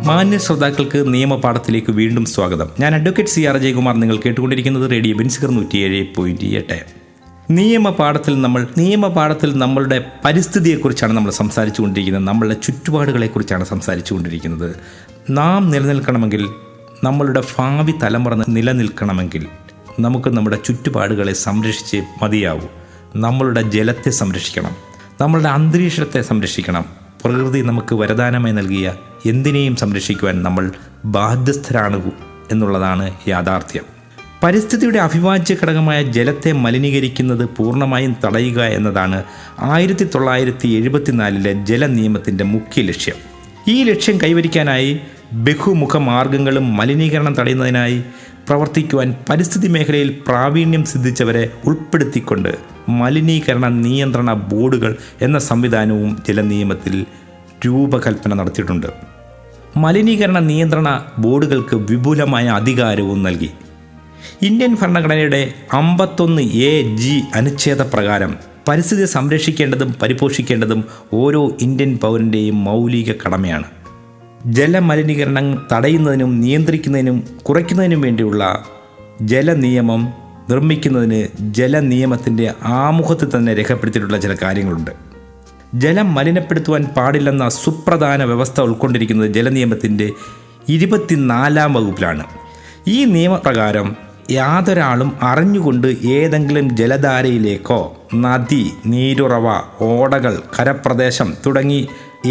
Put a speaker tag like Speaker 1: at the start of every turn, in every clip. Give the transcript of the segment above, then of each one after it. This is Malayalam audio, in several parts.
Speaker 1: മാന്യ ശ്രോതാക്കൾക്ക് നിയമപാഠത്തിലേക്ക് വീണ്ടും സ്വാഗതം. ഞാൻ അഡ്വക്കേറ്റ് CR ജയകുമാർ. നിങ്ങൾ കേട്ടുകൊണ്ടിരിക്കുന്നത് റേഡിയോ ബെൻസിഗർ 107.8. നിയമപാഠത്തിൽ നമ്മളുടെ പരിസ്ഥിതിയെക്കുറിച്ചാണ് നമ്മൾ സംസാരിച്ചു കൊണ്ടിരിക്കുന്നത്. നമ്മളുടെ ചുറ്റുപാടുകളെക്കുറിച്ചാണ് സംസാരിച്ചു കൊണ്ടിരിക്കുന്നത്. നാം നിലനിൽക്കണമെങ്കിൽ, നമ്മളുടെ ഭാവി തലമുറ നിലനിൽക്കണമെങ്കിൽ നമുക്ക് നമ്മുടെ ചുറ്റുപാടുകളെ സംരക്ഷിച്ചേ മതിയാവൂ. നമ്മളുടെ ജലത്തെ സംരക്ഷിക്കണം, നമ്മളുടെ അന്തരീക്ഷത്തെ സംരക്ഷിക്കണം. പ്രകൃതി നമുക്ക് വരദാനമായി നൽകിയ എന്തിനേയും സംരക്ഷിക്കുവാൻ നമ്മൾ ബാധ്യസ്ഥരാണ് എന്നുള്ളതാണ് യാഥാർത്ഥ്യം. പരിസ്ഥിതിയുടെ അവിഭാജ്യ ഘടകമായ ജലത്തെ മലിനീകരിക്കുന്നത് പൂർണ്ണമായും തടയുക എന്നതാണ് 1974 ജലനിയമത്തിൻ്റെ മുഖ്യ ലക്ഷ്യം. ഈ ലക്ഷ്യം കൈവരിക്കാനായി ബഹുമുഖ മാർഗങ്ങളും മലിനീകരണം തടയുന്നതിനായി പ്രവർത്തിക്കുവാൻ പരിസ്ഥിതി മേഖലയിൽ പ്രാവീണ്യം സിദ്ധിച്ചവരെ ഉൾപ്പെടുത്തിക്കൊണ്ട് മലിനീകരണ നിയന്ത്രണ ബോർഡുകൾ എന്ന സംവിധാനവും ജലനിയമത്തിൽ രൂപകൽപ്പന നടത്തിയിട്ടുണ്ട്. മലിനീകരണ നിയന്ത്രണ ബോർഡുകൾക്ക് വിപുലമായ അധികാരവും നൽകി. ഇന്ത്യൻ ഭരണഘടനയുടെ 51(a)(g) അനുച്ഛേദ പ്രകാരം പരിസ്ഥിതി സംരക്ഷിക്കേണ്ടതും പരിപോഷിക്കേണ്ടതും ഓരോ ഇന്ത്യൻ പൗരൻ്റെയും മൗലിക കടമയാണ്. ജലമലിനീകരണം തടയുന്നതിനും നിയന്ത്രിക്കുന്നതിനും കുറയ്ക്കുന്നതിനും വേണ്ടിയുള്ള ജലനിയമം നിർമ്മിക്കുന്നതിന് ജലനിയമത്തിൻ്റെ ആമുഖത്തിൽ തന്നെ രേഖപ്പെടുത്തിയിട്ടുള്ള ചില കാര്യങ്ങളുണ്ട്. ജലം മലിനപ്പെടുത്തുവാൻ പാടില്ലെന്ന സുപ്രധാന വ്യവസ്ഥ ഉൾക്കൊണ്ടിരിക്കുന്നത് ജലനിയമത്തിൻ്റെ 24-ാം വകുപ്പിലാണ്. ഈ നിയമപ്രകാരം യാതൊരാളും അറിഞ്ഞുകൊണ്ട് ഏതെങ്കിലും ജലധാരയിലേക്കോ നദി, നീരുറവ, ഓടകൾ, കരപ്രദേശം തുടങ്ങി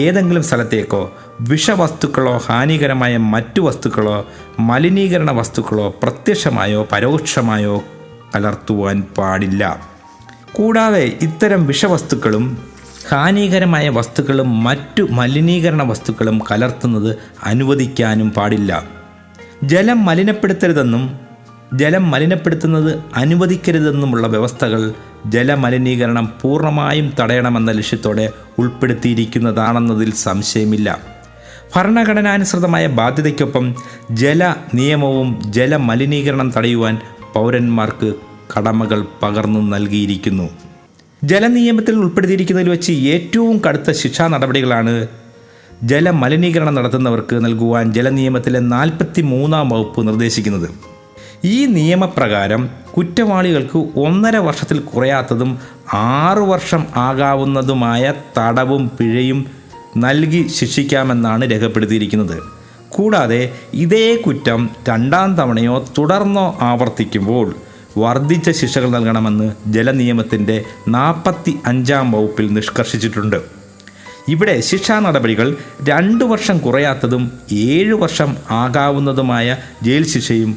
Speaker 1: ഏതെങ്കിലും സ്ഥലത്തേക്കോ വിഷവസ്തുക്കളോ ഹാനികരമായ മറ്റു വസ്തുക്കളോ മലിനീകരണ വസ്തുക്കളോ പ്രത്യക്ഷമായോ പരോക്ഷമായോ കലർത്തുവാൻ പാടില്ല. കൂടാതെ ഇത്തരം വിഷവസ്തുക്കളും ഹാനികരമായ വസ്തുക്കളും മറ്റു മലിനീകരണ വസ്തുക്കളും കലർത്തുന്നത് അനുവദിക്കാനും പാടില്ല. ജലം മലിനപ്പെടുത്തുന്നത് അനുവദിക്കരുതെന്നുമുള്ള വ്യവസ്ഥകൾ ജലമലിനീകരണം പൂർണ്ണമായും തടയണമെന്ന ലക്ഷ്യത്തോടെ ഉൾപ്പെടുത്തിയിരിക്കുന്നതാണെന്നതിൽ സംശയമില്ല. ഭരണഘടനാനുസൃതമായ ബാധ്യതയ്ക്കൊപ്പം ജല നിയമവും ജലമലിനീകരണം തടയുവാൻ പൗരന്മാർക്ക് കടമകൾ പകർന്നു നൽകിയിരിക്കുന്നു. ജലനിയമത്തിൽ ഉൾപ്പെടുത്തിയിരിക്കുന്നതിൽ വെച്ച് ഏറ്റവും കടുത്ത ശിക്ഷാ നടപടികളാണ് ജലമലിനീകരണം നടത്തുന്നവർക്ക് നൽകുവാൻ ജലനിയമത്തിലെ 43-ാം വകുപ്പ് നിർദ്ദേശിക്കുന്നത്. ഈ നിയമപ്രകാരം കുറ്റവാളികൾക്ക് 1.5 വർഷത്തിൽ കുറയാത്തതും 6 വർഷം ആകാവുന്നതുമായ തടവും പിഴയും നൽകി ശിക്ഷിക്കാമെന്നാണ് രേഖപ്പെടുത്തിയിരിക്കുന്നത്. കൂടാതെ ഇതേ കുറ്റം 2ാം തവണയോ തുടർന്നോ ആവർത്തിക്കുമ്പോൾ വർദ്ധിച്ച ശിക്ഷകൾ നൽകണമെന്ന് ജലനിയമത്തിൻ്റെ 45-ാം വകുപ്പിൽ നിഷ്കർഷിച്ചിട്ടുണ്ട്. ഇവിടെ ശിക്ഷാ നടപടികൾ 2 വർഷം കുറയാത്തതും 7 വർഷം ആകാവുന്നതുമായ ജയിൽ ശിക്ഷയും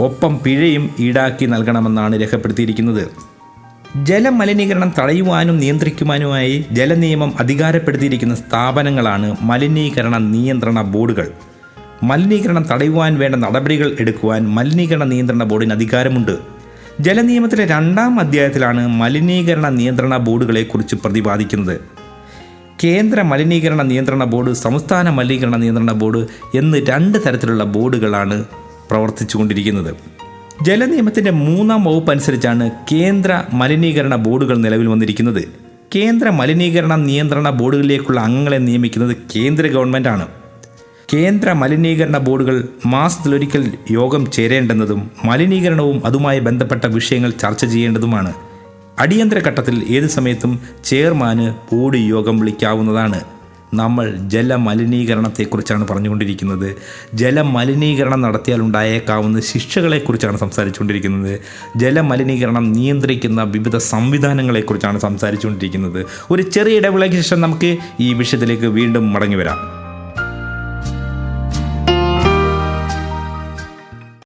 Speaker 1: ഒപ്പം പിഴയും ഈടാക്കി നൽകണമെന്നാണ് രേഖപ്പെടുത്തിയിരിക്കുന്നത്. ജലമലിനീകരണം തടയുവാനും നിയന്ത്രിക്കുവാനുമായി ജലനിയമം അധികാരപ്പെടുത്തിയിരിക്കുന്ന സ്ഥാപനങ്ങളാണ് മലിനീകരണ നിയന്ത്രണ ബോർഡുകൾ. മലിനീകരണം തടയുവാൻ വേണ്ട നടപടികൾ എടുക്കുവാൻ മലിനീകരണ നിയന്ത്രണ ബോർഡിന് അധികാരമുണ്ട്. ജലനിയമത്തിലെ 2-ാം അധ്യായത്തിലാണ് മലിനീകരണ നിയന്ത്രണ ബോർഡുകളെക്കുറിച്ച് പ്രതിപാദിക്കുന്നത്. കേന്ദ്ര മലിനീകരണ നിയന്ത്രണ ബോർഡ്, സംസ്ഥാന മലിനീകരണ നിയന്ത്രണ ബോർഡ് എന്ന് 2 തരത്തിലുള്ള ബോർഡുകളാണ് പ്രവർത്തിച്ചു കൊണ്ടിരിക്കുന്നത്. ജലനിയമത്തിൻ്റെ 3-ാം വകുപ്പ് അനുസരിച്ചാണ് കേന്ദ്ര മലിനീകരണ ബോർഡുകൾ നിലവിൽ വന്നിരിക്കുന്നത്. കേന്ദ്ര മലിനീകരണ നിയന്ത്രണ ബോർഡുകളിലേക്കുള്ള അംഗങ്ങളെ നിയമിക്കുന്നത് കേന്ദ്ര ഗവൺമെൻറ്റാണ്. കേന്ദ്ര മലിനീകരണ ബോർഡുകൾ മാസത്തിലൊരിക്കൽ യോഗം ചേരേണ്ടെന്നതും മലിനീകരണവും അതുമായി ബന്ധപ്പെട്ട വിഷയങ്ങൾ ചർച്ച ചെയ്യേണ്ടതുമാണ്. അടിയന്തര ഘട്ടത്തിൽ ഏത് സമയത്തും ചെയർമാന് ബോർഡ് യോഗം വിളിക്കാവുന്നതാണ്. നമ്മൾ ജലമലിനീകരണത്തെക്കുറിച്ചാണ് പറഞ്ഞുകൊണ്ടിരിക്കുന്നത്. ജലമലിനീകരണം നടത്തിയാൽ ഉണ്ടായേക്കാവുന്ന ശിക്ഷകളെക്കുറിച്ചാണ് സംസാരിച്ചുകൊണ്ടിരിക്കുന്നത്. ജലമലിനീകരണം നിയന്ത്രിക്കുന്ന വിവിധ സംവിധാനങ്ങളെക്കുറിച്ചാണ് സംസാരിച്ചുകൊണ്ടിരിക്കുന്നത്. ഒരു ചെറിയ ഇടവേളയ്ക്ക് ശേഷം നമുക്ക് ഈ വിഷയത്തിലേക്ക് വീണ്ടും മടങ്ങി വരാം.